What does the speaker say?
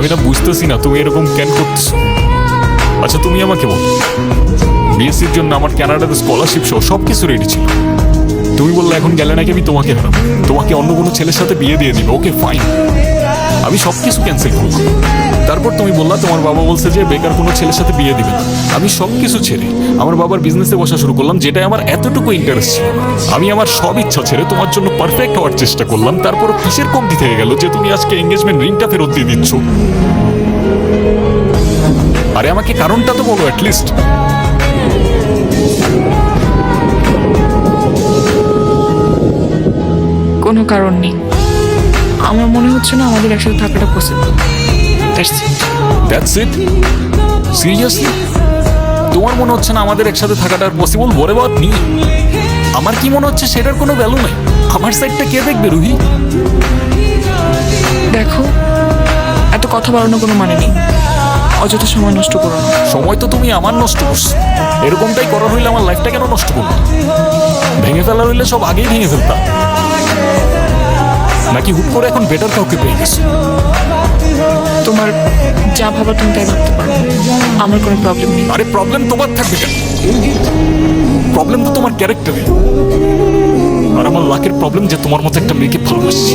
আমি না বুঝতেছি না তুমি এরকম কেন করতেছো। আচ্ছা তুমি আমাকে বল, বিএসসির জন্য আমার কানাডাতে স্কলারশিপ সহ সবকিছু রেডি ছিল। তুমি বললে এখন গেলে নাকি আমি তোমাকে হারাবো, তোমাকে অন্য কোনো ছেলের সাথে বিয়ে দিয়ে দিবে। ওকে ফাইন, আমি সবকিছু ক্যান্সেল করলাম। তারপর তুমি বললা তোমার বাবা বলছে যে বেকার কোনো ছেলের সাথে বিয়ে দিবে না। আমি সবকিছু ছেড়ে আমার বাবার বিজনেসে বসা শুরু করলাম, যেটাই আমার এতটুকু ইন্টারেস্ট ছিল। আমি আমার সব ইচ্ছা ছেড়ে তোমার জন্য পারফেক্ট হওয়ার চেষ্টা করলাম। তারপর কিসের কমতি থেকে গেল যে তুমি আজকে এঙ্গেজমেন্ট রিংটা ফেরত দিয়ে দিচ্ছ? আরে আমাকে কারণটা তো বলো অ্যাটলিস্ট। কোনো কারণ নেই, আমার মনে হচ্ছে না আমাদের একসাথে থাকাটা পসিবল। That's it? সিরিয়াসলি তোমার মনে হচ্ছে না আমাদের একসাথে থাকাটা পসিবল? বলে বাদ নি, আমার কি মনে হচ্ছে সেটার কোনো ভ্যালু নেই। আমার সাইডটা কে দেখবে রুহি? দেখো, এত কথা বাড়ানোর কোনো মানে নেই, অযথা সময় নষ্ট করো না। সময় তো তুমি আমার নষ্ট করছো। এরকমটাই করার হইলে আমার লাইফটা কেন নষ্ট করবো? ভেঙে ফেলার হইলে সব আগেই ভেঙে ফেলতাম। নাকি হুট করে এখন বেটার কাউকে পেয়ে গেছো? তোমার যা ভাবা তুমি তাই ভাবতে পারো, আমার কোনো প্রবলেম নেই। আরে প্রবলেম তোমার থাকবে কেন? প্রবলেম তো তোমার ক্যারেক্টারে। আর আমার লাকের প্রবলেম যে তোমার মতো একটা মেয়েকে ভালোবাসছি।